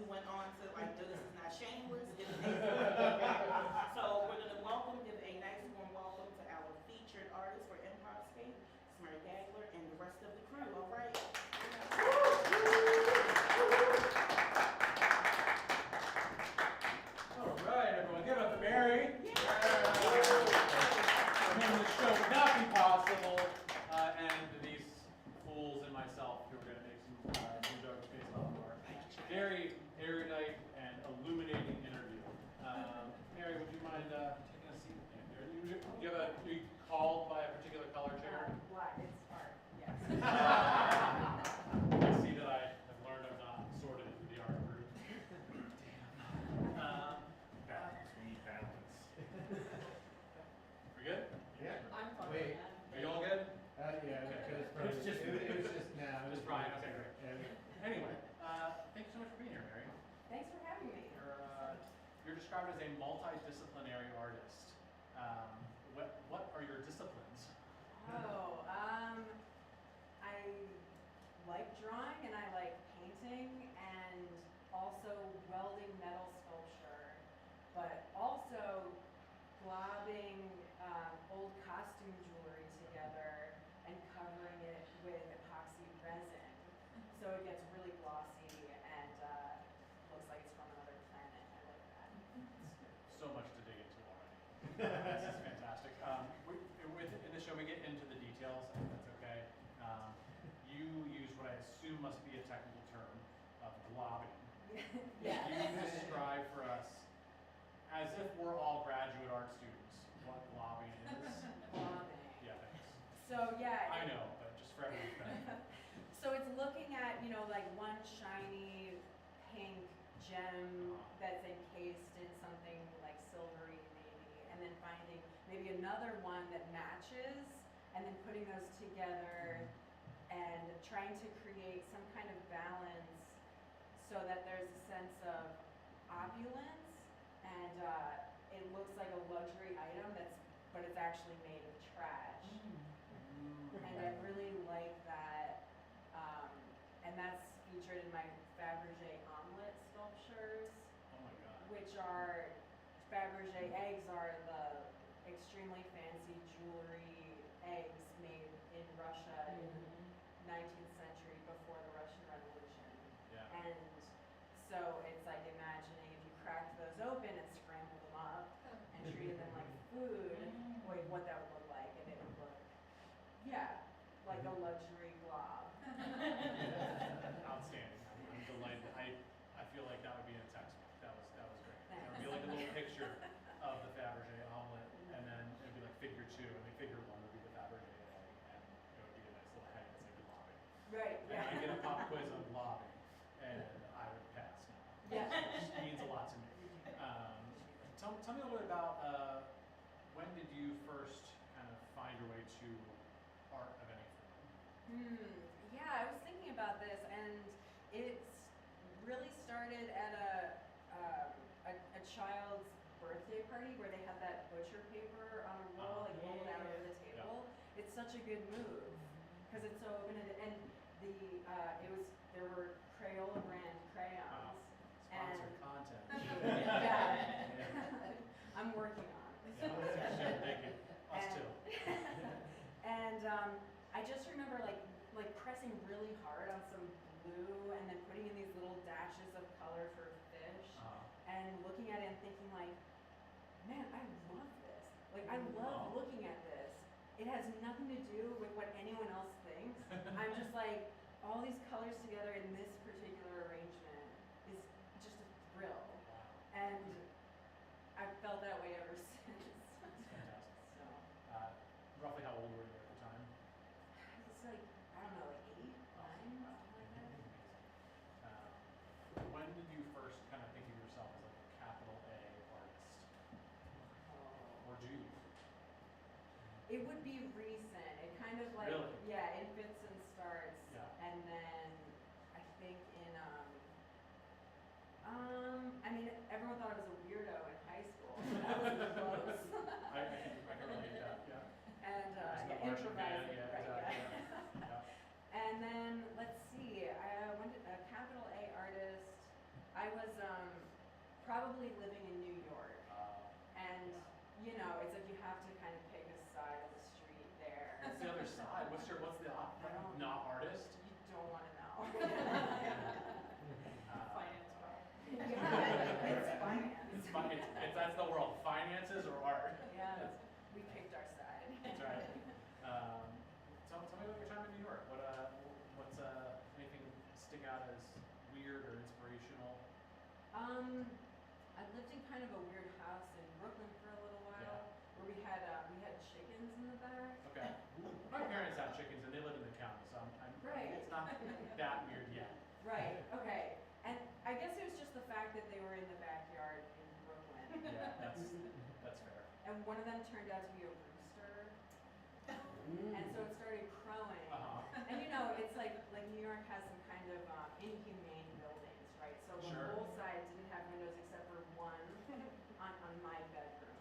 went on to like, "No, this is not shameless." So we're gonna give a nice warm welcome to our featured artist for Empire State, Smurry Gagler, and the rest of the crew. All right. All right, everyone, give it up to Mary. This show would not be possible, and these fools and myself who are going to make some jokes based off of our very erudite and illuminating interview. Mary, would you mind taking a seat? Are you called by a particular color chair? Black, it's art, yes. I see that I have learned I'm not sorted into the art group. Damn. Balance, we need balance. We good? Yeah. I'm fine. Wait. Are you all good? Yeah, It was just- it was just now. It was Brian, okay, great. Anyway, thank you so much for being here, Mary. Thanks for having me. You're described as a multidisciplinary artist. What are your disciplines? Oh, I like drawing and I like painting and also welding metal sculpture, but also globbing old costume jewelry together and covering it with epoxy resin. So it gets really glossy and looks like it's from another planet. I like that. So much to dig into already. This is fantastic. In this show, we get into the details, if that's okay. You use what I assume must be a technical term of globbing. Yeah. Can you describe for us, as if we're all graduate art students, what globbing is? Globbing. Yeah, thanks. So yeah. I know, but just for everyone's benefit. So it's looking at, like one shiny pink gem that's encased in something like silvery maybe, and then finding maybe another one that matches, and then putting those together and trying to create some kind of balance so that there's a sense of opulence and it looks like a luxury item but it's actually made of trash. And I really like that. And that's featured in my Fabergé omelet sculptures, Oh my God. which are, Fabergé eggs are the extremely fancy jewelry eggs made in Russia in the 19th century before the Russian Revolution. Yeah. And so it's like imagining if you cracked those open and scrambled them up and treated them like food, what that would look like, and it would look, yeah, like a luxury glob. Outstanding. I'm delighted. I feel like that would be in a textbook. That was great. There would be like a little picture of the Fabergé omelet, and then it would be like figure 2, and the figure 1 would be the Fabergé egg, and it would be a nice little head that said globbing. Right, And I yeah. get a pop quiz on globbing, and I would pass now. Yeah. Which means a lot to me. Tell me a little bit about when did you first kind of find your way to art of any form? Yeah, I was thinking about this, and it's really started at a child's birthday party where they had that butcher paper on a roll, like rolled out over the table. Yeah. It's such a good move because it's so open-ended, and there were Crayola brand crayons. Wow. Sponsored content. Yeah. I'm working on it. Yeah, thank you. Us too. And I just remember like pressing really hard on some glue and then putting in these little dashes of color for fish and looking at it and thinking like, man, I love this. Like I love looking at this. It has nothing to do with what anyone else thinks. I'm just like, all these colors together in this particular arrangement is just a thrill. And I've felt that way ever since. That's fantastic. So, Roughly how old were you at the time? it's like, I don't know, like 8, 9, something like that. When did you first kind of think of yourself as like a capital A artist? Or do you? It would be recent. It kind of like, Really? yeah, it fits and starts. Yeah. And then I think in, I mean, everyone thought I was a weirdo in high school. That was probably living in New York. And, yeah. you know, it's like you have to kind of pick a side of the street there. What's the other side? What's the I don't- not artist? You don't want to know. Finance part. Yeah, it's finance. It's that's the world. Finances or art. Yeah, we picked our side. That's right. Tell me about your time in New York. What's anything stick out as weird or inspirational? I lived in kind of a weird house in Brooklyn for a little while, where we had chickens in the back. Okay. My parents have chickens and they live in the county, so Right. it's not that weird yet. Right. Okay. And I guess it was just the fact that they were in the backyard in Brooklyn. Yeah, that's fair. And one of them turned out to be a rooster, and so it started crowing. Uh-huh. And you know, it's like New York has some kind of inhumane buildings, right? So the Sure. whole side didn't have windows except for one on my bedroom.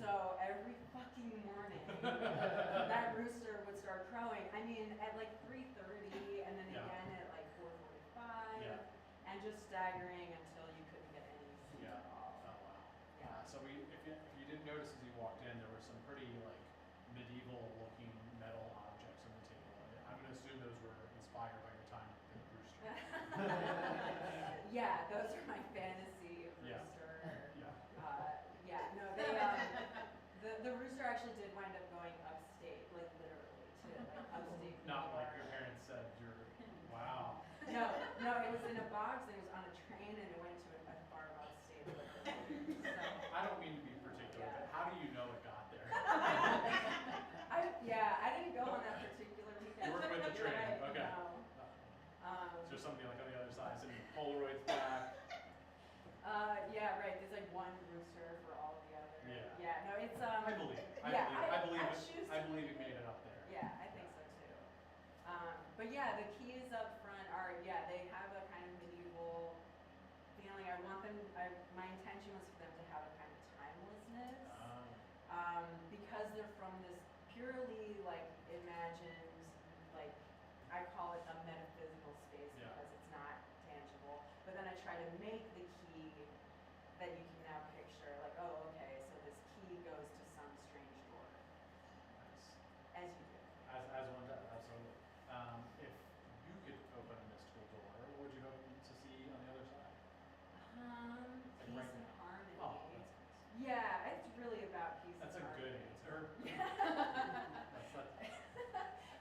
So every fucking morning, that rooster would start crowing. I mean, at like 3:30, and then Yeah. again at like 4:45, Yeah. and just staggering until you couldn't get any sleep Yeah. at all. Oh wow. Yeah. So if you didn't notice as you walked in, there were some pretty like medieval looking metal objects on the table. I'm gonna assume those were inspired by your time with the rooster. Yeah, those are my fantasy Yeah. rooster. Yeah. Yeah, no, they the rooster actually did wind up going upstate, like literally to like upstate. New Not like York. your parents said you're. Wow. No, it was in a box and it was on a train and it went to a farm upstate literally. So, I don't mean to be particular, Yeah. but how do you know it got there? I didn't go on that particular weekend. You were with the You're train, right, okay. no. Is there something like on the other side, some Polaroids back? Yeah, right. There's like one rooster for all the other. Yeah. Yeah. No, it's I believe it. Yeah, I believe I it. choose I to believe it made it up there. Yeah, I think so too. But yeah, the keys up front are they have a kind of medieval feeling. I want them. My intention was for them to have a kind of timelessness. Because they're from this purely like imagined, like I call it a metaphysical space Yeah. because it's not tangible. But then I try to make the key that you can now picture, like, oh, okay, so this key goes to some strange door, Nice. as you do. As one does, absolutely. If you could open a mystical door, what would you hope to see on the other side? Peace right and now. harmony. Oh, that's nice. Yeah, it's really about peace That's and a good harmony. answer.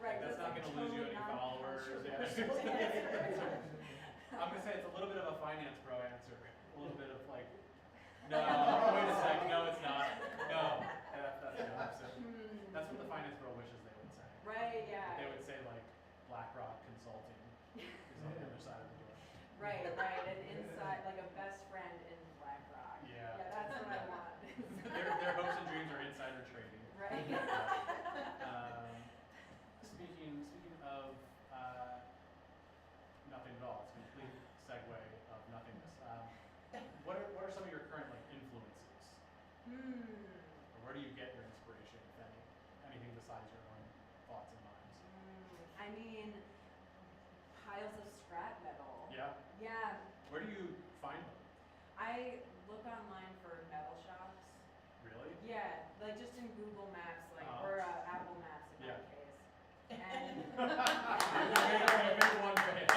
Right, That's not like gonna lose you totally any followers. non-controversial Yeah. answer. I'm gonna say it's a little bit of a finance pro answer. A little bit of like, no, wait a sec, no, it's not. No, that's the opposite. That's what the finance pro wishes they would say. Right, yeah. They would say like BlackRock Consulting is on the other side of the door. Right, and inside, like a best friend in BlackRock. Yeah. Yeah, that's what I want. Their hopes and dreams are insider trading. Right. Speaking of nothing at all, it's a complete segue of nothingness. What are some of your current like influences? Or where do you get your inspiration, if any? Anything besides your own thoughts and minds? I mean, piles of scrap metal. Yeah. Yeah, Where do you find them? I look online for metal shops. Really? Yeah, like just in Google Maps, like or Apple Maps in Yeah. my case. And You made one fan.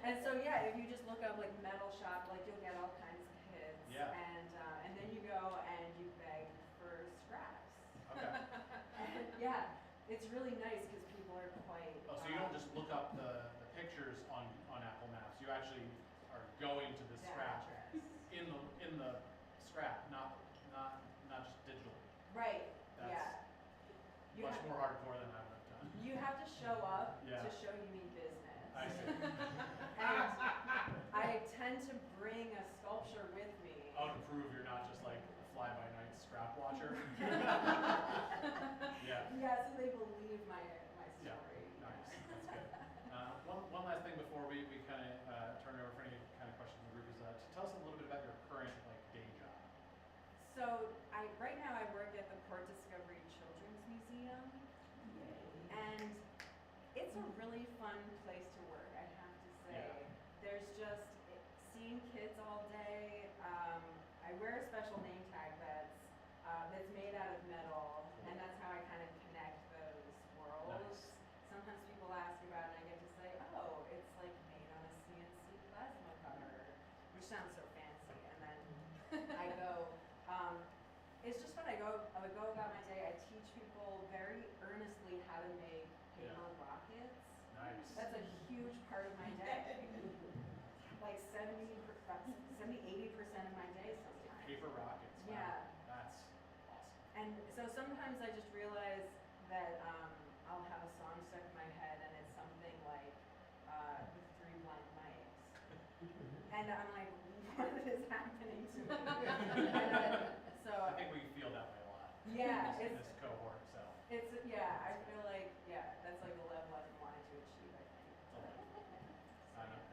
and so yeah, if you just look up like metal shop, like you'll get all kinds of hits. Yeah. And then you go and you beg for scraps. Okay. And yeah, it's really nice because people are quite. Oh, so you don't just look up the pictures on Apple Maps. You actually are going to the the scrap address. in the scrap, not just digitally. Right. That's Yeah. You much have, more hardcore than I would have done. you have to show up Yeah. to show you mean business. I see. And I tend to bring a sculpture with me. Oh, to prove you're not just like a fly-by-night scrap watcher. Yeah. Yeah, so they believe my Yeah. story. Nice. That's good. One last thing before we kind of turn it over for any kind of questions in the group is to tell us a little bit about your current like day job. So right now I work at the Port Discovery Children's Museum, and it's a really fun place to work, I have to say. Yeah. same kids all day. I wear a special name tag that's made out of metal, and that's how I kind of connect those worlds. Nice. Sometimes people ask about it, and I get to say, oh, it's like made on a CNC plasma cutter, which sounds so fancy. And then I go, it's just when I would go about my day, I teach people very earnestly how to make paper rockets. Nice. That's a huge part of my day. Like 70, 80% of my day sometimes. Paper rockets. Wow. Yeah. That's awesome. And so sometimes I just realize that I'll have a song stuck in my head and it's something like the Three Blind Mice. And I'm like, what is happening to me? So I think we feel that way a lot. yeah, in it's this cohort, so. I feel like that's like the level I've been wanting to achieve, I think.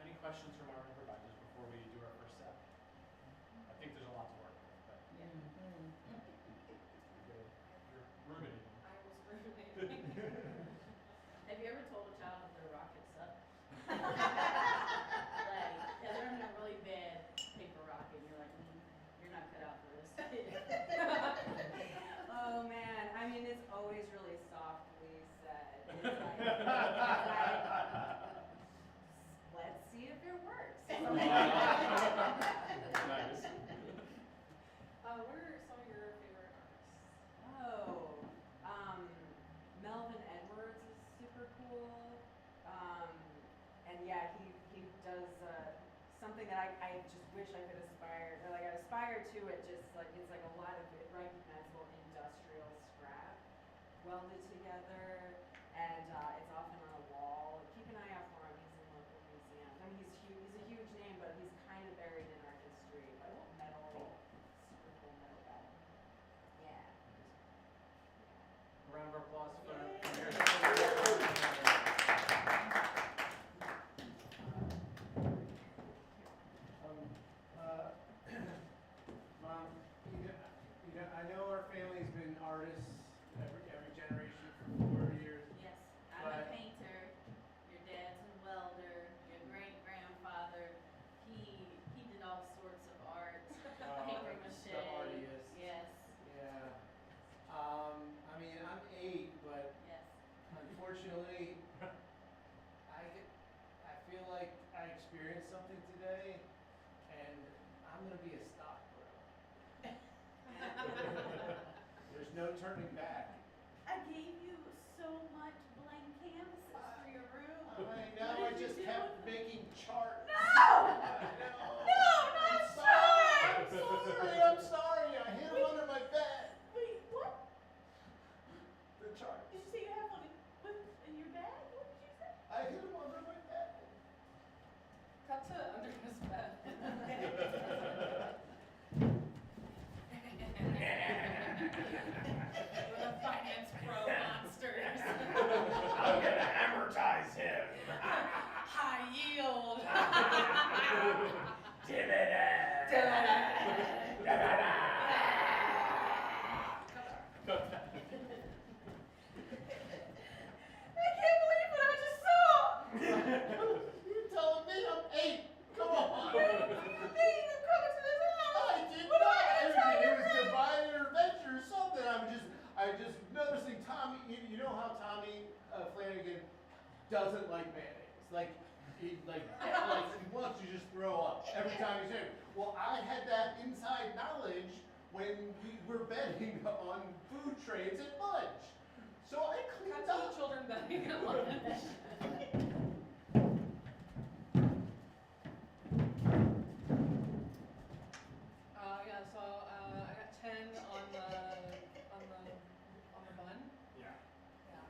Any questions from our improvisers before we do our first set? I think there's a lot to work with, but Yeah. you're ruminating. I was ruminating. Have you ever told a child that their rocket sucks? Like, they're having a really bad paper rocket, and you're like, you're not cut out for this. Oh man, I mean it's always really softly said. It's like, let's see if it works. Nice. What are some of your favorite artists? Oh, Melvin Edwards is super cool. And yeah, he does something that I just wish I could aspire, or like I aspire to it. Just like it's like a lot of recognizable industrial scrap welded together, and it's often on a wall. Keep an eye out for him. He's in local museums. I mean, he's huge. He's a huge name, but he's kind of buried in our history. But metal, super cool metal guy. Yeah. A round of applause for Mary. Mom, I know our family's been artists every generation for 4 years. Yes, I'm a But- painter. Your dad's a welder. Your great grandfather, he did all sorts of art. Paper mache. The artist. Yes, Yeah. I mean, I'm 8, but yes. unfortunately, I feel like I experienced something today, and I'm gonna be a stockbroker. There's no turning back. I gave you so much blank canvases for your room. I know, What I did you just do kept with them? making charts. No! I know. No, not I'm sorry. charts! I'm sorry. I hid them under my bed. Wait, what? The charts. Did you say you have one in your bag? What did you say? I hid them under my bed. Cut to under his bed. We're the finance pro monsters. I'm gonna amortize him. High yield. Dividend. I can't believe what I just saw. You're telling me I'm 8. Come on. You made them come into this house. I did What am I not. gonna tell It your was friends? divine intervention or something. I'm just noticing Tommy. You know how Tommy Flanagan doesn't like mayonnaise. Like he wants to just throw up every time he's here. Well, I had that inside knowledge when we were betting on food trades at lunch. So I cleaned Cut to up. the children betting at lunch. Yeah, so I got 10 on the bun. Yeah, Yeah.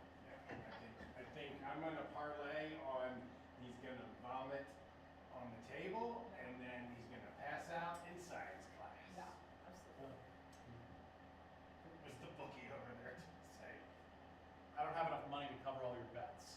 I think I'm gonna parlay on he's gonna vomit on the table and then he's gonna pass out in science class. Yeah, absolutely. What's the bookie over there to say? I don't have enough money to cover all your bets.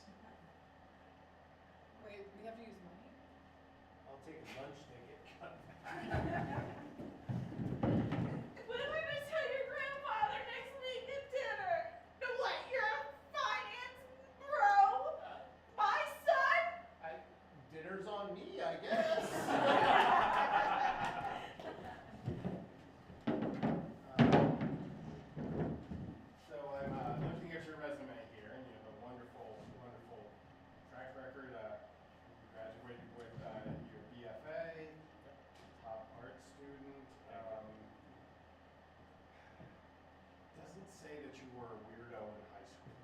were a weirdo in high school.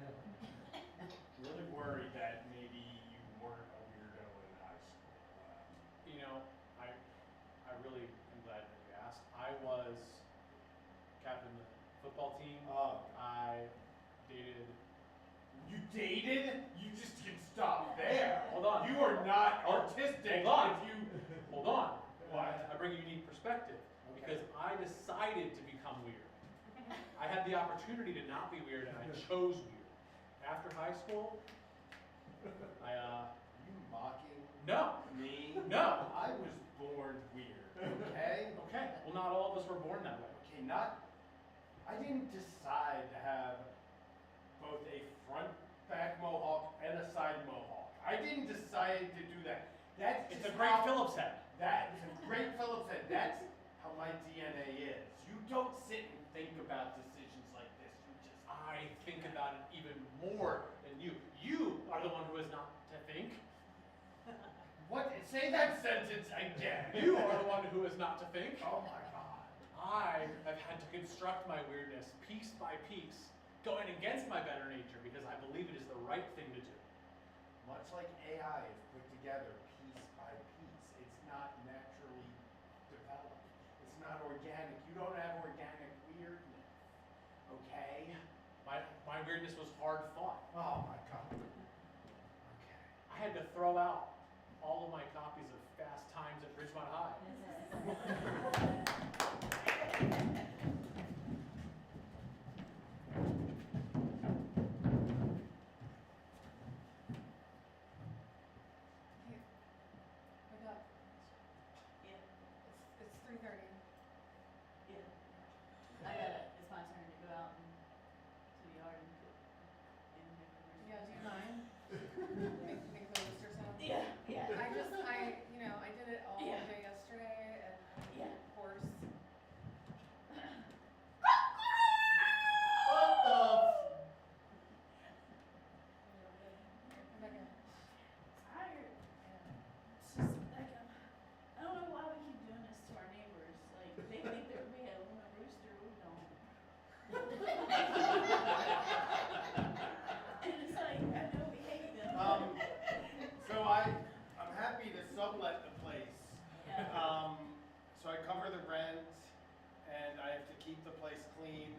Really worried that maybe you weren't a weirdo in high school. You know, I really am glad that you asked. I was captain of the football team. I dated. You dated? You just can stop there. Hold on. You are not artistic. Hold on. If you. Hold on. What? I bring a unique perspective Okay. because I decided to become weird. I had the opportunity to not be weird, and I chose weird. After high school, Are you mocking no, me? no. I was born weird. Okay. Okay. Well, not all of us were born that way. Okay. Not. I didn't decide to have both a front back mohawk and a side mohawk. I didn't decide to do that. That's It's just a great how- Phillips head. That is a great Phillips head. That's how my DNA is. You don't sit and think about decisions like this. You just. I think about it even more than you. You are the one who is not to think. What? Say that sentence again. You are the one who is not to think. Oh my God. I have had to construct my weirdness piece by piece, going against my better nature because I believe it is the right thing to do. Much like AI is put together piece by piece, it's not naturally developed. It's not organic. You don't have organic weirdness. Okay? My weirdness was hard fought. Oh my God. Okay. I had to throw out all of my copies of Fast Times at Ridgemont High. Wake up. Yeah, It's 3:30. yeah. It's my turn to go out and to the yard and cook. Yeah, do you mind? Make the rooster sound? Yeah, yeah. I did it all Yeah. day yesterday, and Yeah. of course. What the? Rebecca, Tired. It's just like I don't know why we keep doing this to our neighbors. Like they think they're real. When a rooster, we don't. And it's like I know we hate them. So I'm happy to sublet the place. Yeah. So I cover the rent, and I have to keep the place clean,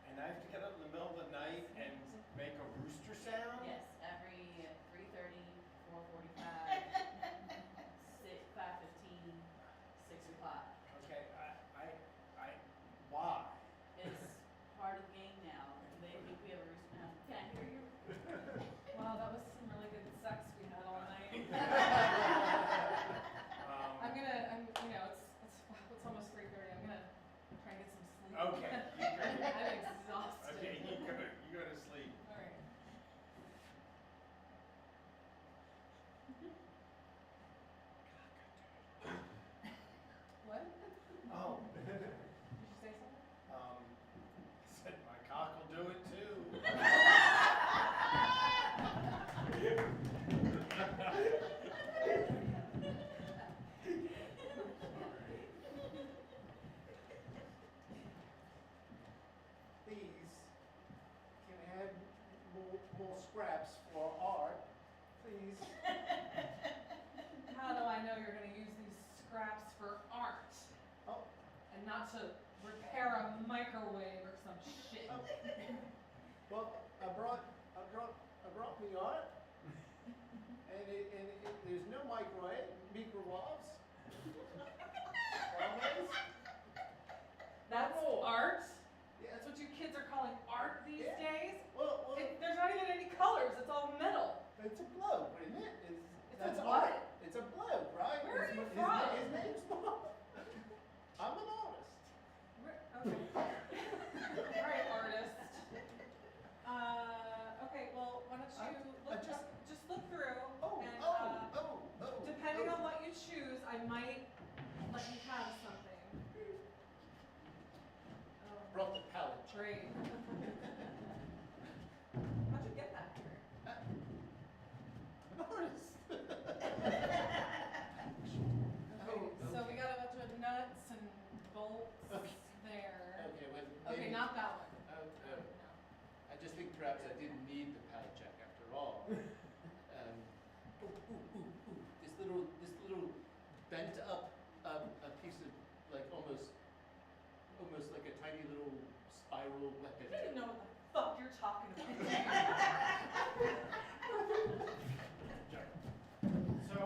and I have to get up in the middle of the night and make a rooster sound. Yes, every 3:30, 4:45, 5:15, 6 o'clock. Okay, why? It's part of the game now. They think we have a rooster now. Can I hear you? wow, that was some really good sex we had all night. It's almost 3:30. I'm gonna try and get some sleep. Okay, I'm exhausted. Okay, you go to sleep. All right. What? Oh, Did you say something? said my cock will do it too. Please, can I have more scraps for art? Please. How do I know you're gonna use these scraps for art Oh, and not to repair a microwave or some shit? well, I brought me art, and there's no microwaves. Always. That's Oh. art? Yeah. That's what you kids are calling art these Yeah. days? Well, There's not even any colors, it's all metal. it's a bloke, isn't it? It's That's a what? art. It's a bloke, right? Where are you His from? name's Bob. I'm an artist. Okay. Alright, artist. Okay, well, talking about. So,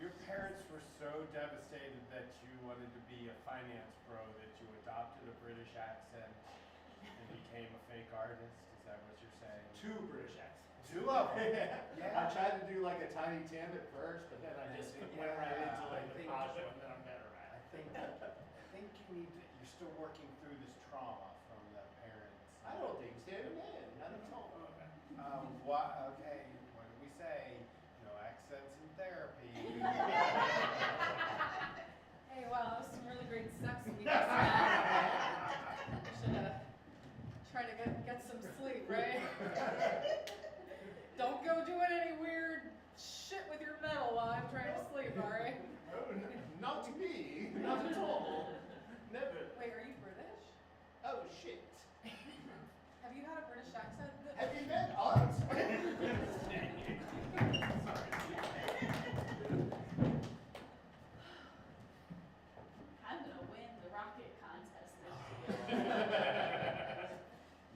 your parents were so devastated that you wanted to be a finance pro that you adopted a British accent and became a fake artist? Is that what you're saying? 2 British accents. 2 of them. I tried to do like a Tiny Tim at first, but then I just went right into like I the think- posh one that I'm better I at. think you need to, you're still working through this trauma from the parents. I don't think so, man, not at all. Okay, what did we say? No accents in therapy. Hey, wow, that was some really great sex we just had. Should try to get some sleep, right? Don't go doing any weird shit with your metal while I'm trying to sleep, alright? Not me, not at all. Never. Wait, are you British? Oh shit. Have you had a British accent? Have you met us? I'm gonna win the rocket contest this year.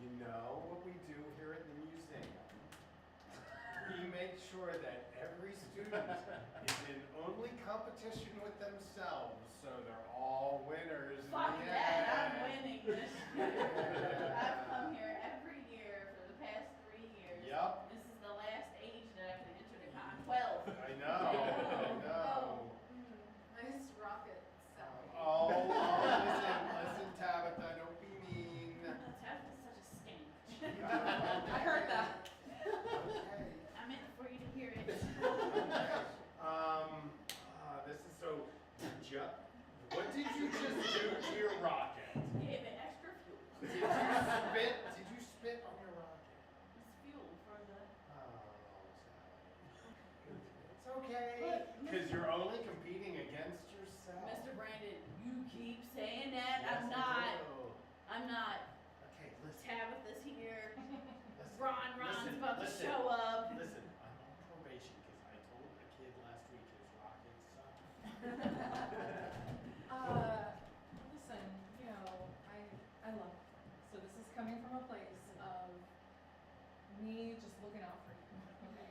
You know what we do here at the museum? We make sure that every student is in only competition with themselves, so they're all winners in Fuck the that, I'm end. winning this year. I've come here every year for the past 3 years. Yup. This is the last age that I can enter the con, 12. I know, I know. Nice rocket sound. Listen, Tabitha, don't be mean. Tabitha's such a skank. I heard that. Okay. I meant for you to hear it. This is so, what did you just do to your rocket? Gave it extra fuel. Did you spit on your rocket? It's fuel for the. Oh, Sally. It's okay, because you're only competing against yourself. Mr. Brandon, you keep saying that. Yes, I'm I not. do. I'm not. Okay, listen. Tabitha's here. Listen, Ron's listen, about to listen, show up. Listen, I'm on probation because I told the kid last week his rocket sucked. Listen, you know, I love it. So this is coming from a place of me just looking out for you, okay?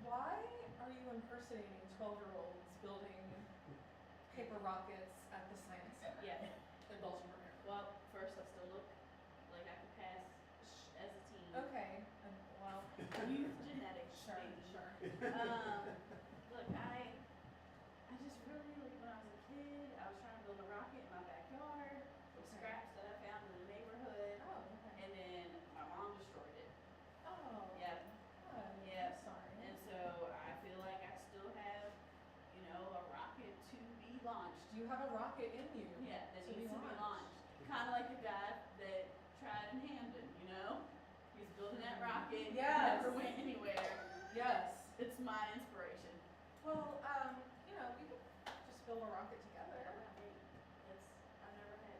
Why are you impersonating 12-year-olds building paper rockets at the science center Yeah. in Belgium? Well, first I still look like I could pass as a teen. Okay, well, Youth genetics. sure, baby. sure. Look, I just really, like, when I was a kid, I was trying to build a rocket in my backyard with Okay. scraps that I found in the neighborhood, Oh, okay. and then my mom destroyed it. Oh. Yeah. Yeah. Yeah. Sorry. And so I feel like I still have, you know, a rocket to be launched. You have a rocket in you. Yeah, that To be needs to be launched. launched. Kind of like the guy that tried in Hamden, you know? He's building that rocket, Yes. never went anywhere. Yes. It's my inspiration. Well, you know, we could just build a rocket together. I've never had.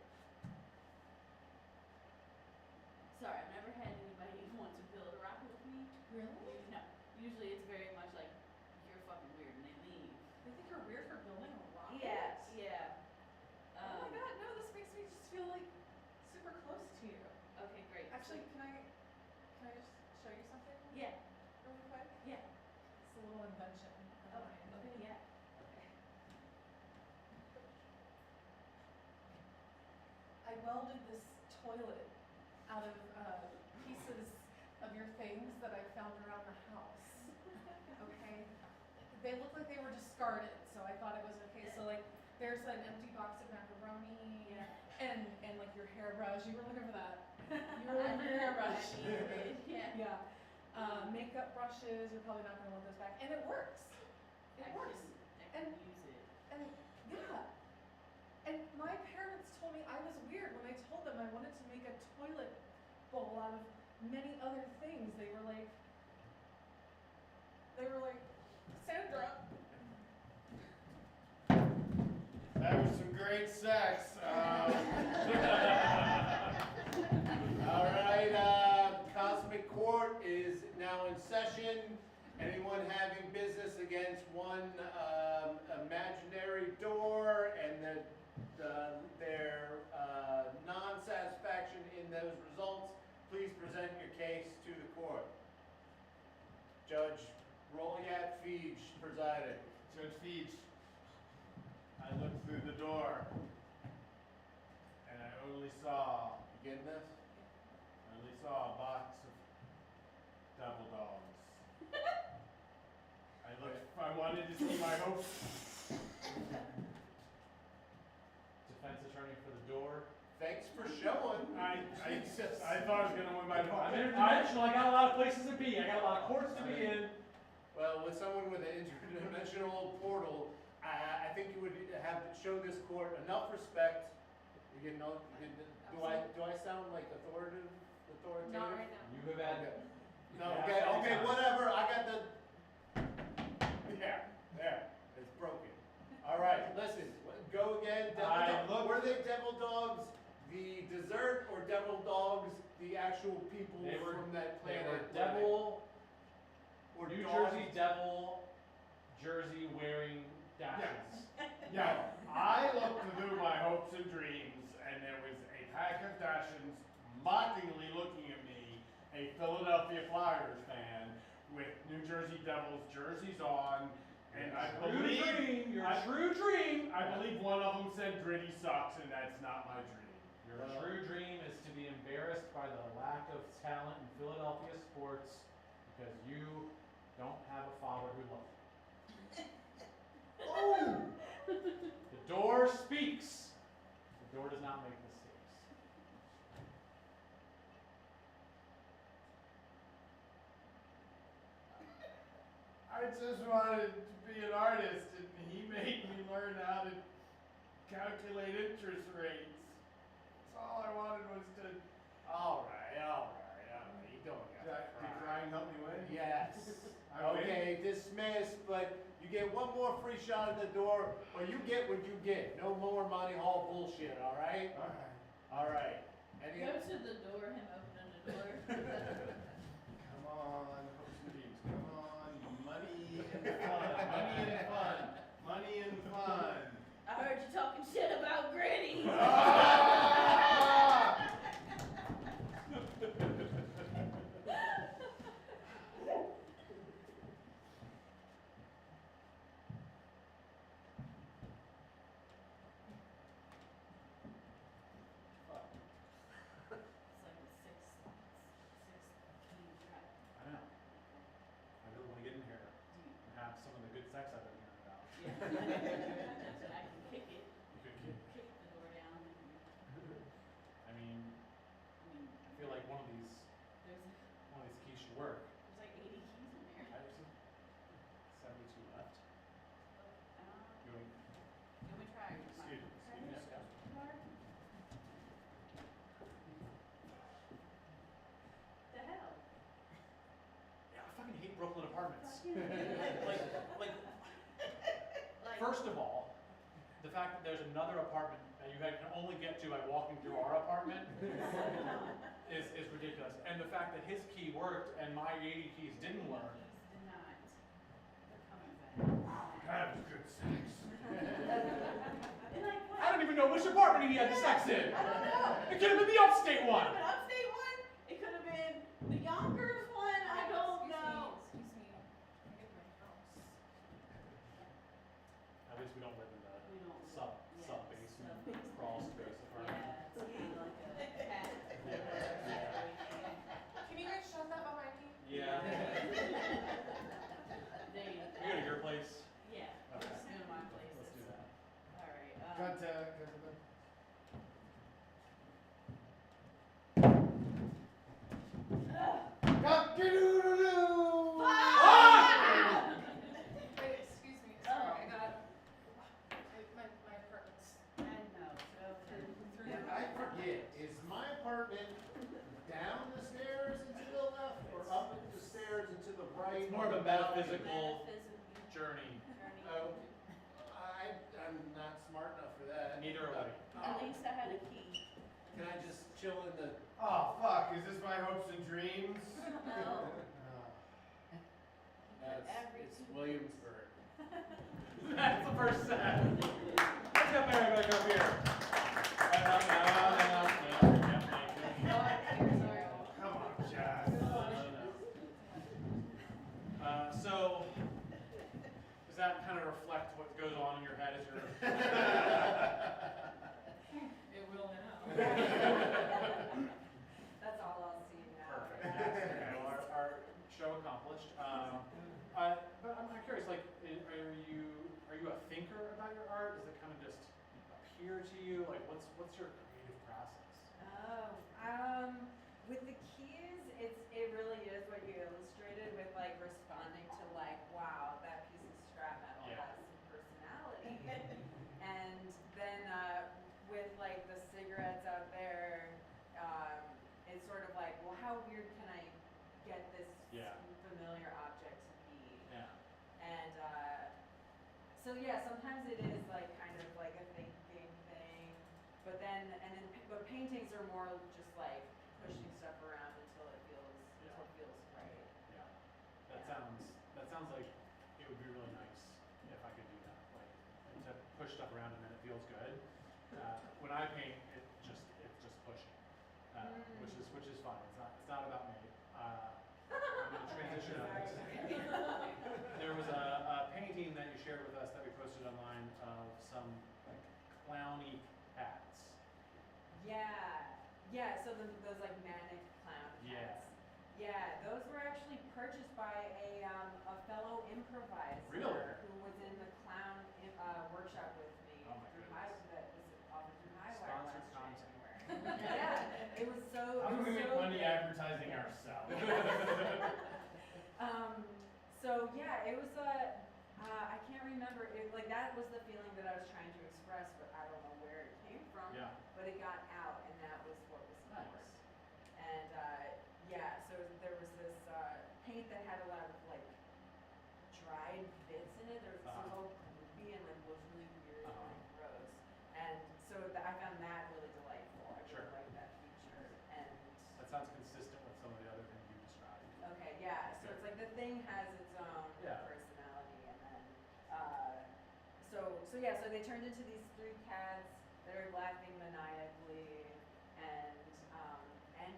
Sorry, I've never had anybody want to build a rocket with me. Really? No, usually it's very much like you're fucking weird and they leave. They think you're weird for building a rocket? Yeah, yeah. Oh my god, no, this makes me just feel like super close to you. Okay, great. Actually, can I just show you something Yeah, really quick? yeah. It's a little invention of Oh, mine. okay, yeah. I welded this toilet out of pieces of your things that I found around the house. Okay? They look like they were discarded, so I thought it was okay. So like, there's an empty box of macaroni Yeah. and like your hairbrush. You were looking for that. You were looking for your hairbrush. Yeah. Yeah. Makeup brushes. You're probably not gonna want those back, and it works. It works. I can And- use it. And yeah. And my parents told me I was weird when I told them I wanted to make a toilet bowl out of many other things. They were like, Sandra. That was some great sex. All right, Cosmic Court is now in session. Anyone having business against one imaginary door and the their non-satisfaction in those results, please present your case to the court. Judge Rolyat Feej presiding. Judge Feej, I looked through the door and I only saw, You getting this? a box of devil dogs. I wanted to see my hopes. Defense attorney for the door. Thanks for showing. Jesus. I thought I was gonna win my I'm interdimensional. I got a lot of places to be. I got a lot of courts to be in. Well, with someone with an interdimensional portal, I think you would have to show this court enough respect. You know, do I sound like authoritative? Not right now. You have had. Okay. No, Yeah, okay, okay, anytime. whatever. I got the. Yeah, there. It's broken. All right, listen. Go again. Were they devil dogs? The dessert or devil dogs? The actual people They were- from that They planet? were devil, or New dogs? Jersey devil, jersey wearing dashes. Yeah, I looked through my hopes and dreams, and there was a pack of Dachshunds mockingly looking at me, a Philadelphia Flyers fan, with New Jersey Devils jerseys on, and I believe, Your true dream. I believe one of them said Gritty sucks, and that's not my dream. Your true dream is to be embarrassed by the lack of talent in Philadelphia sports because you don't have a father who loves you. The door speaks. The door does not make mistakes. I just wanted to be an artist, and he made me learn how to calculate interest rates. That's all I wanted was to. All right. You don't have to Did cry. crying help me win? Yes. I win? Okay, dismissed, but you get one more free shot at the door, or you get what you get. No more Monty Hall bullshit, all right? Alright. All right. Any, Go to the door, him opening the door. Come on, hopes and dreams. Come on, money and fun. Money and fun. Money and fun. I heard you talking shit about Gritty. Ah! It's like a six key trap. I know. I really want to get in here and have some of the good sex I've been hearing about. Yeah. That's what I can kick it, You could kick. kick the door down. I mean, I feel like one of these There's keys should work. like 80 keys in there. I have 72 left. You want You want me to try? Excuse me. The hell? Yeah, I fucking hate Brooklyn apartments. Like, Like, first of all, the fact that there's another apartment that you can only get to by walking through our apartment is ridiculous. And the fact that his key worked and my 80 keys didn't work. keys did not. They're coming back. That was good sex. And like, what? I don't even know which apartment he had the sex in. I don't know. It could have been the upstate It one. could have been upstate one. It could have been the Yonkers one. I don't know. Excuse me. I get my house. At least we don't live in the We don't. sub Yeah, basement sub-basement. crawl space apartment. Yeah, it's kind of like a cat. Can you guys shut that behind me? Yeah. There you We go to your place. Yeah, Okay. let's do my place. Let's do that. All right. Cut to the. Cock-a-doodle-doo! Ah! Wait, excuse me. Sorry, I got my apartment's I know. So through Yeah, the. I forget. Is my apartment down the stairs and to the left, or up the stairs and to the right? It's more of a or down? metaphysical metaphysical journey. journey. Oh, I'm not smart enough for that. Neither are we. At least I had a key. Can I just chill in the? Oh, fuck, is this my hopes and dreams? No. It's Every it's two- Williamsburg. That's the first set. up, everybody, come here. Come on, Chad. So, does that kind of reflect what goes on in your head as you're? It will now. That's all I'll see now. Perfect. Yes. Okay. Well, our show accomplished. But I'm curious. Like, are you a thinker about your art? Does it kind of just appear to you? Like, what's your creative process? With the keys, it really is what you illustrated with like responding to like, wow, that piece of scrap metal Yeah. has some personality. And then with like the cigarettes out there, it's sort of like, well, how weird can I get this Yeah. familiar object to be? Yeah. And so yeah, sometimes it is like kind of like a thinking thing, but but paintings are more just like pushing stuff around until it feels right. Yeah. That sounds like it would be really nice if I could do that. Like, to push stuff around and then it feels good. When I paint, it's just pushing, which is fine. It's not about me. I'm gonna transition out of this. There was a painting that you shared with us that we posted online of some like clowny cats. Yeah. So those like manic clown cats. Yeah, those were actually purchased by a fellow improviser Really? who was in the clown workshop with me Oh my through goodness. that was offered through Highwire Sponsored last content. January. Yeah, it was so. How it can was we make so money good. advertising ourselves? So yeah, it was I can't remember it, like that was the feeling that I was trying to express, but I don't know where it came from. Yeah. But it got out, and that was what was Nice. important. And yeah, so there was this paint that had a lot of like dried bits in it. There was Uh-huh. so gloopy and like was really weird and Uh-huh. like gross. And so I found that really delightful. I Sure. really liked that feature. And That sounds consistent with some of the other things you described. okay, yeah. So it's like the thing has its own Yeah. personality, and then so yeah. So they turned into these three cats that are laughing maniacally, and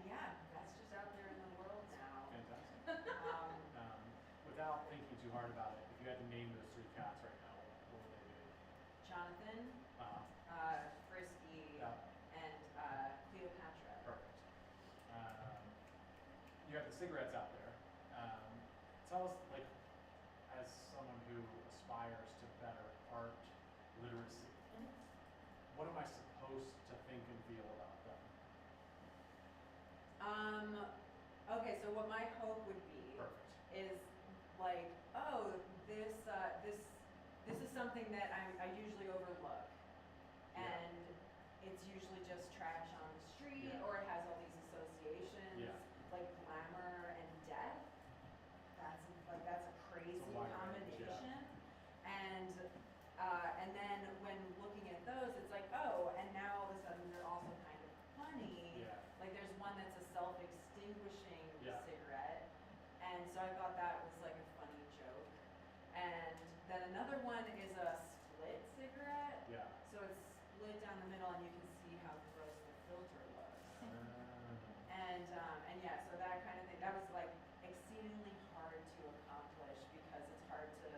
yeah, that's just out there in the world now. Fantastic. Without thinking too hard about it, if you had to name those three cats right now, what would they be? Jonathan, Frisky, Yeah. and Cleopatra. Perfect. You have the cigarettes out there. Tell us, like, as someone who aspires to better art literacy, what am I supposed to think and feel about them? Okay, so what my hope would be Perfect. is like, oh, this is something that I usually overlook, Yeah. and it's usually just trash on the street, Yeah. or it has all these associations, Yeah. like glamour and death. That's a crazy It's a wide range, yeah. combination, and then when looking at those, it's like, oh, and now all of a sudden they're also kind of funny. Yeah. Like there's one that's a self-extinguishing Yeah. cigarette, and so I thought that was like a funny joke. And then another one is a split cigarette, Yeah. so it's split down the middle, and you can see how gross the filter looks. And yeah, so that kind of thing, that was like exceedingly hard to accomplish because it's hard to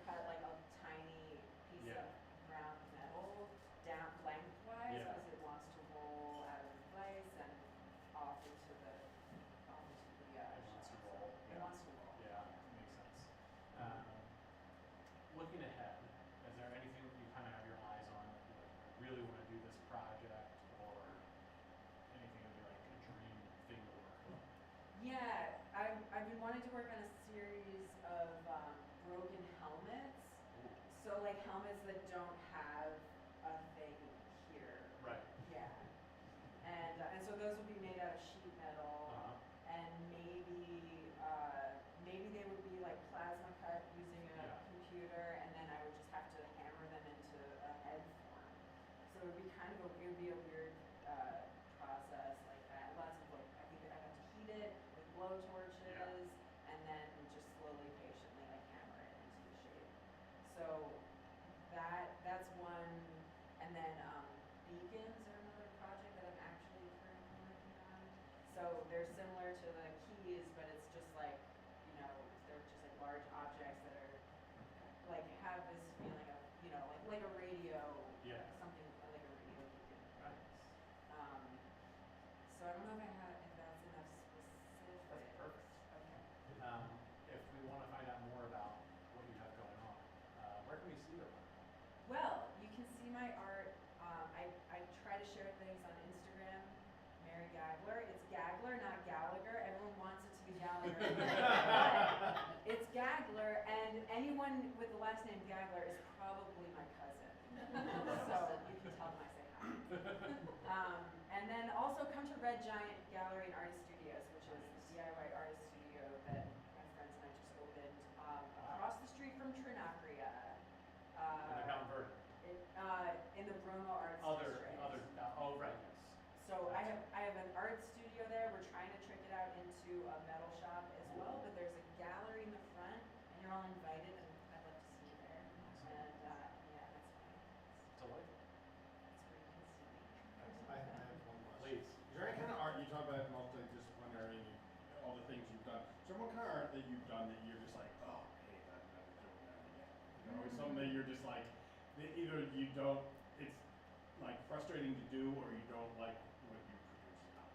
cut like a tiny piece Yeah. of round metal down lengthwise Yeah. because it wants to roll out of place and off into the It wants to shell. roll, It yeah. wants to roll. Yeah, makes sense. Looking ahead, is there anything that you kind of have your eyes on that you like, I really want to do this project, or anything that would be like a dream thing to work on? Yeah, I've been wanting to work on a series of broken helmets. So like helmets that don't have a thing here. Right. Yeah. And so those would be made out of sheet metal, and maybe they would be like plasma cut using a Yeah. computer, and then I would just have to hammer them into a head form. So it would be a weird process like that. Lots of like, I think I'd have to heat it with blow torches, Yeah. and then just slowly, patiently like hammer it into shape. So that's they're similar to the keys, but it's just like, you know, they're just like large objects that are, like, have this feeling of, you know, like a radio, Yeah. something like a radio beacon. Nice. So I don't know if that's enough specific. That's perfect. Okay. If we want to find out more about what you have going on, where can we see your work? Well, you can see my art. I try to share things on Instagram, Mary Gagler. It's Gagler, not Gallagher. Everyone wants it to be Gallagher. But it's Gagler, and anyone with the last name Gagler is probably my cousin. So you can tell them I say hi. And then also come to Red Giant Gallery and Artist Studios, which is the DIY artist studio that my friends and I just opened across the street from Trinacria. And the Mount Vernon. In the Bromo Arts Other, District. oh, right, yes. So I have an art studio there. We're trying to trick it out into a metal shop as well, but there's a gallery in the front, and you're all invited, and I'd love to see you there. And yeah, that's fine. Delightful. That's where you can see me. I have one question. Please. Is there any kind of art, you talk about multidisciplinary, all the things you've done. So what kind of art that you've done that you're just like, oh, hey, I'm never doing that again? You know, or something that you're just like, that either you don't, it's like frustrating to do, or you don't like what you produce now.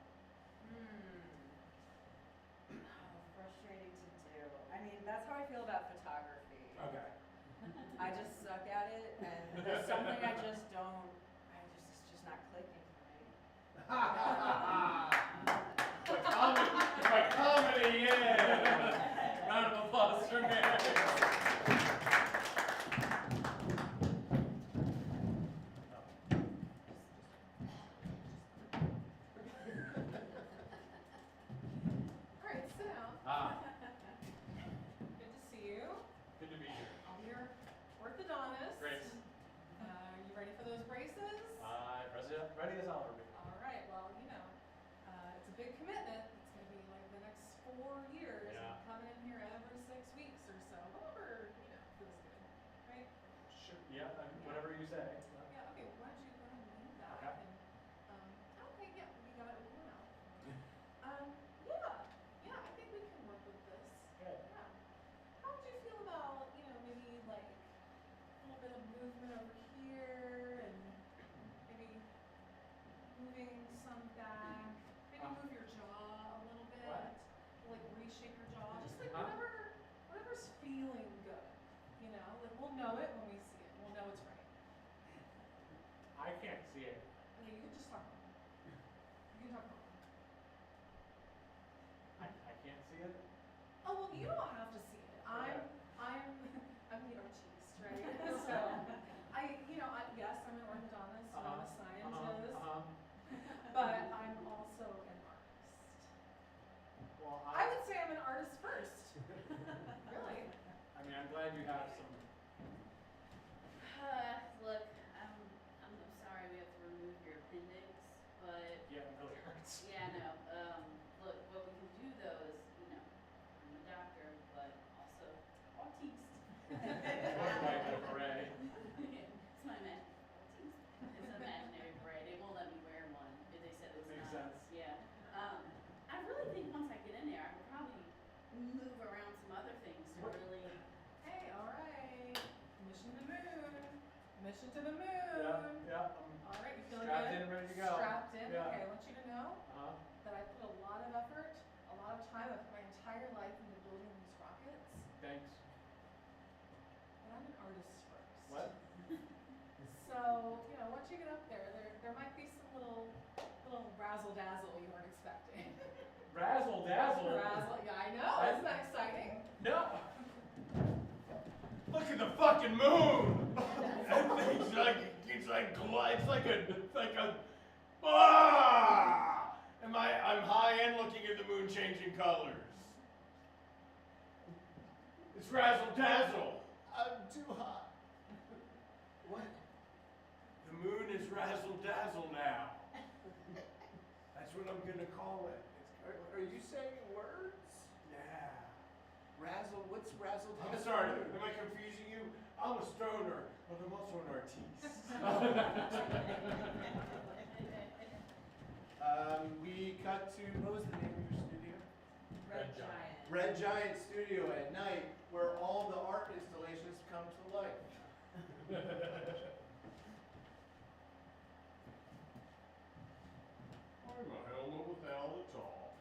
Oh, frustrating to do. I mean, that's how I feel about photography. Okay. I just suck at it, and there's something I just don't, it's just not clicking for me. My comedy, yeah! Round of applause for Mary. Alright, sit down. Good to see you. Good to be here. I'm your orthodontist. Great. You ready for those braces? Ready as I'll ever be. Alright, well, you know, it's a big commitment. It's gonna be like the next 4 years. Yeah. I'm coming in here every 6 weeks or so. However, you know, feels good. Right? Sure. Yeah, whatever you say. Yeah, okay, why don't you go ahead and leave that? Okay. And, okay, yeah, we got it over now. Yeah, I think we can work with this. Good. Yeah. How would you feel about, you know, maybe like a little bit of movement over here and maybe moving some back, maybe move your jaw a little bit, What? like reshape your jaw, just like Huh? whatever's feeling good, you know, like we'll know it when we see it, we'll know it's right. I can't see it. Okay, you can just talk about it. You can talk about it. I can't see it. Oh, well, you don't have to see it. Okay. I'm the artiste, right? So, yes, I'm an orthodontist, and I'm a scientist, but I'm also an artist. Well, I would say I'm an artist first. Really? I mean, I'm glad you have some. Look, I'm sorry we have to remove your appendix, but Yeah, it really hurts. yeah, no. Look, what we can do though is, you know, I'm a doctor, but also autiste. Right, the beret. It's my autiste. It's an imaginary beret. They won't let me wear one. They said it's Makes not. sense. Yeah. I really think once I get in there, I could probably move around some other things to really. Hey, all right. Mission to the moon. Mission to the moon. Yeah. All right, you feeling Strapped good? in, ready to go. Strapped in. Yeah. Okay, I want you to know Uh-huh. that I put a lot of effort, a lot of time, I put my entire life into building these rockets. Thanks. But I'm an artist first. What? So, you know, once you get up there, there might be some little razzle dazzle you weren't expecting. Razzle dazzle. Razzle, yeah, I know. Isn't that exciting? No. Look at the fucking moon! That thing's like, it's like a, I'm high end looking at the moon changing colors. It's razzle dazzle. I'm too hot. What? The moon is razzle dazzle now. That's what I'm gonna call it. Are you saying words? Yeah. Razzle, what's razzle? I'm sorry, am I confusing you? I'm a stoner, but I'm also an artiste. We cut to, what was the name of your Red Giant Studio at night where all the art installations come to life. I'm a helmet without a top.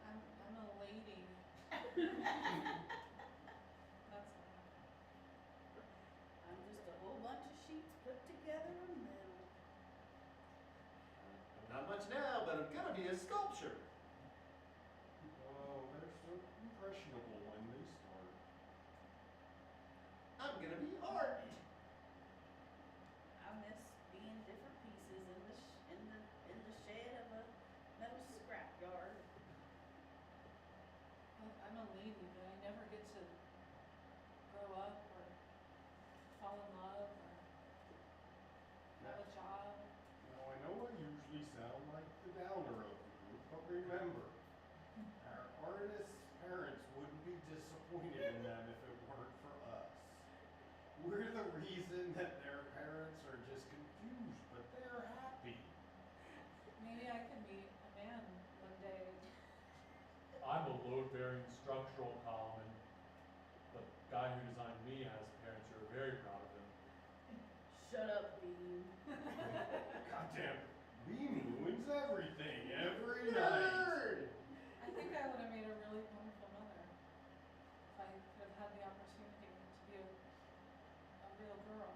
I'm a lady. That's I'm just a whole bunch of sheets put together in metal. Not much now, but I'm gonna be a sculpture. Oh, they're so impressionable when they start. I'm gonna be art. I miss being different pieces in the shed of a metal scrapyard. I'm a lady, but I never get to grow up or fall in love or have a job. Now, I know I usually sound like the downer of the group, but remember, our artists' parents wouldn't be disappointed in them if it weren't for us. We're the reason that their parents are just confused, but they're happy. Maybe I could meet a man one day. I'm a load-bearing structural column, and the guy who designed me has parents who are very proud of him. Shut up, Bean. Goddamn, Bean ruins everything every night. Nerd! I think I would have made a really wonderful mother if I could have had the opportunity to be a real girl.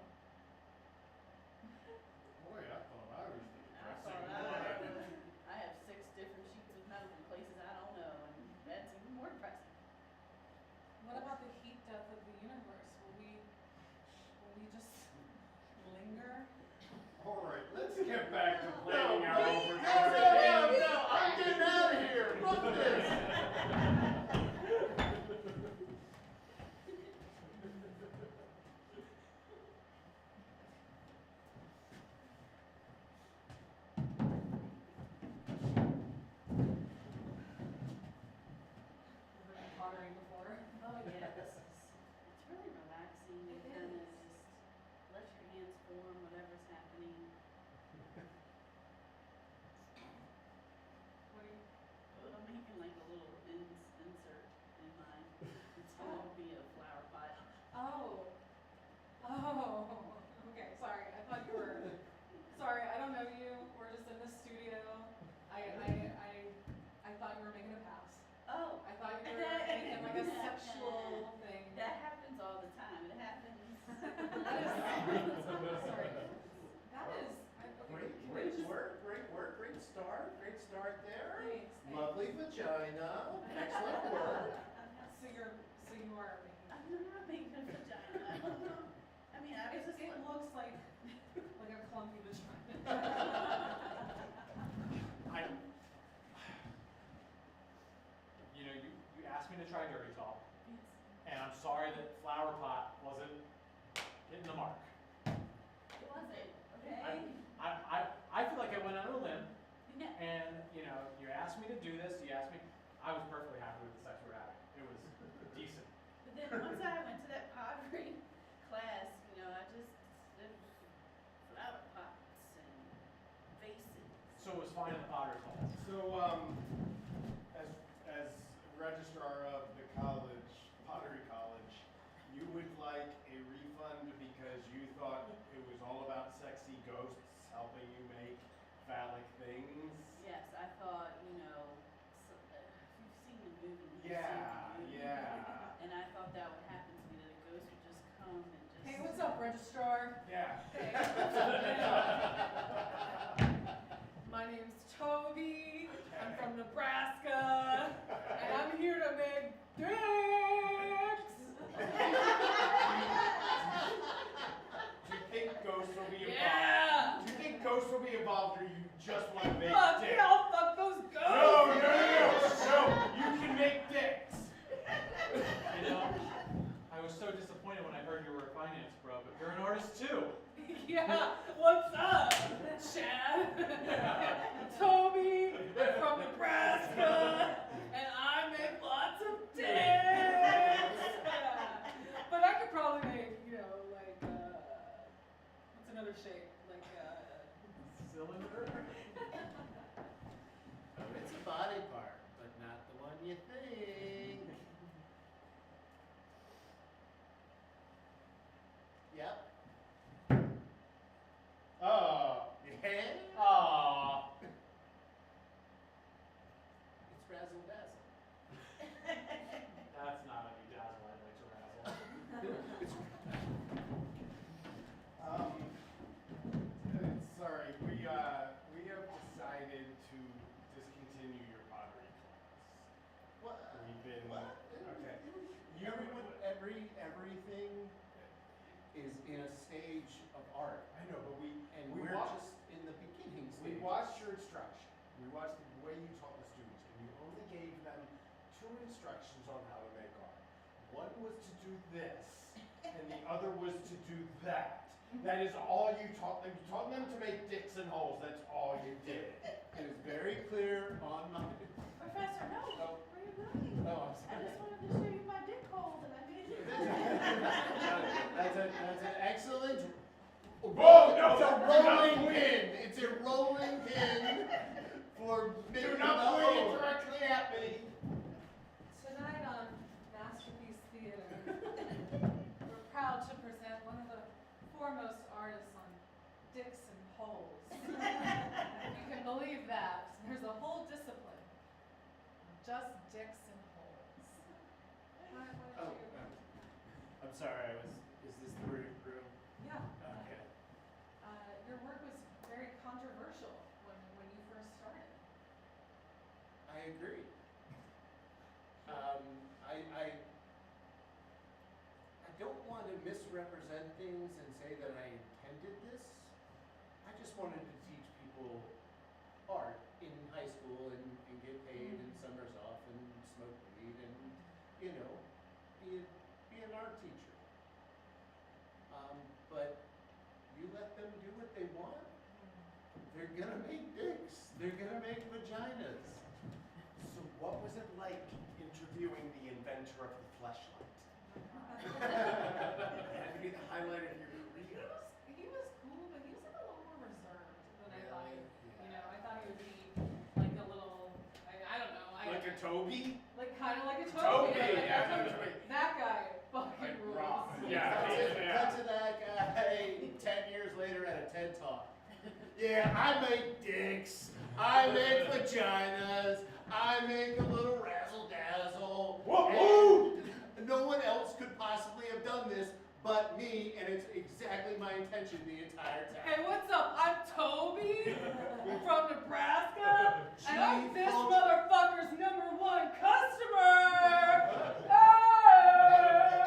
Boy, I thought I was the I depressing thought one. I have 6 different sheets of metal in places I don't know, and that's even more depressing. What about the heat death of the universe? Will we just linger? All right, let's get back to planning our No, overtime. no, I'm getting out of here. Fuck this. We've been pottering before. Oh yeah, it's really relaxing. You It kind of is. just let your hands form whatever's happening. What do you? I'm making like a little insert in mine. It's gonna be a flower pot. Oh. Okay, sorry. I thought you were. Sorry, I don't know you. We're just in the studio. I thought you were making a pass. Oh, I thought you were making like a sexual thing. that happens all the time. It happens. That is. Sorry. That is. Okay. Great work, great start there. Thanks. Lovely vagina, excellent work. So you are making. I'm not making a vagina. I don't know. I mean, I was just It like, looks like a clumpy vagina. You asked me to try Dirty Talk, and I'm sorry that Flower Pot wasn't hitting the mark. it wasn't, okay? I feel like I went on a limb, Yeah. and you asked me to do this. You asked me. I was perfectly happy with the sex we were having. It was decent. But then once I went to that pottery class, I just did flower pots and vases. So it was fine in the Potter's Hall. So, as registrar of the college, Pottery College, you would like a refund because you thought it was all about sexy ghosts helping you make phallic things? Yes, I thought, if you've seen the movie. you've Yeah, seen the movie. yeah. And I thought that would happen to me, that a ghost would just come and just. Hey, what's up, registrar? Yeah. Hey, what's up, man? My name's Toby. I'm from Nebraska, and I'm here to make dicks. Do you think ghosts will be involved? Yeah. Do you think ghosts will be involved, or you just want to make Fuck dicks? yeah, I'll fuck those ghosts. No, you can make dicks. I was so disappointed when I heard you were a finance bro, but you're an artist too. Yeah, what's up, Chad? Toby, I'm from Nebraska, and I make lots of dicks. But I could probably make, what's another shape? Cylinder? Okay. Everything is in a stage of art, I know, but we we're watched, just in the beginning we stage. watched your instruction. We watched the way you taught the students, and you only gave them 2 instructions on how to make art. One was to do this, and the other was to do that. That is all you taught them. You taught them to make dicks and holes. That's all you did. It is very clear on my. Professor, no, Oh. where are you going? Oh, I'm I sorry. just wanted to show you my dick hole that I made. That's an excellent. Whoa, no, It's a do not rolling point. pin. It's a rolling pin for making Do the not point it hole. directly at me. Tonight on Masterpiece Theater, we're proud to present one of the foremost artists on dicks and holes. If you can believe that, there's a whole discipline on just dicks and holes. Why Oh, don't you? I'm sorry. Is this the room? Yeah. Okay. Your work was very controversial when you first started. I agree. I don't want to misrepresent things and say that I intended this. I just wanted to teach people art in high school and get paid and summers off and smoke weed and, you know, be an art teacher. But you let them do what they want, they're gonna make dicks. They're gonna make vaginas. So what was it like interviewing the inventor of the fleshlight? It had to be the highlight of your career. He was cool, but he was like a little more reserved than I thought. Really? You know, I thought he would be like a little, I don't know, Like a Toby? like kind of like a Toby, Toby. Like, yeah, that's Toby. That guy fucking Like rules. Rob. Cut Yeah. to that guy 10 years later at a TED Talk. Yeah, I make dicks. I make vaginas. I make a little razzle dazzle. Whoa, And no one else could possibly have done this but me, and it's exactly my intention the entire time. Hey, what's up? I'm Toby from Nebraska, and I'm Chief this Culture- motherfucker's #1 customer.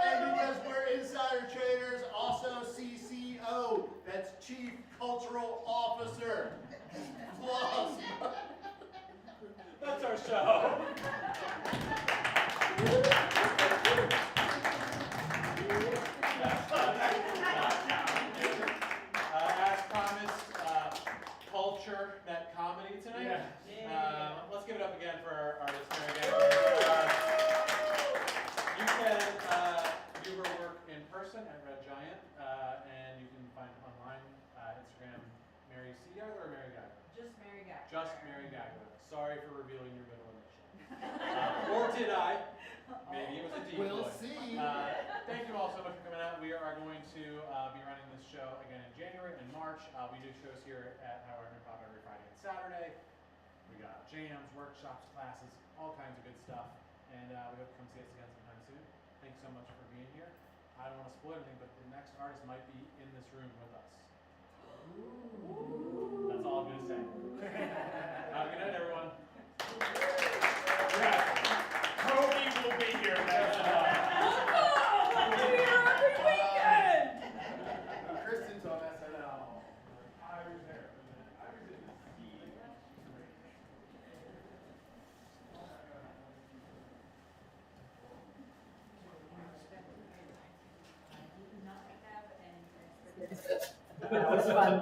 And because we're insider traders, also CCO, that's Chief Cultural Officer. Plus, That's our show. As promised, culture met comedy tonight. Let's give it up again for our artist Mary Gagnon. You can view her work in person at Red Giant, and you can find her online, Instagram, Mary C. or Mary Gagnon? Just Mary Gagnon. Just Mary Gagnon. Sorry for revealing your middle initial. Or did I? Maybe it was a decoy. we'll see. Thank you all so much for coming out. We are going to be running this show again in January and March. We do shows here at Howard Improv every Friday and Saturday. We got jams, workshops, classes, all kinds of good stuff. And we hope you come see us again sometime soon. Thanks so much for being here. I don't want to spoil anything, but the next artist might be in this room with us. That's all I'm going to say. Have a good night, everyone. Yeah. Toby will be here next month. I'm here every weekend. Kristen's on SNL. I was there. I was in the scene. Not have any. That was fun.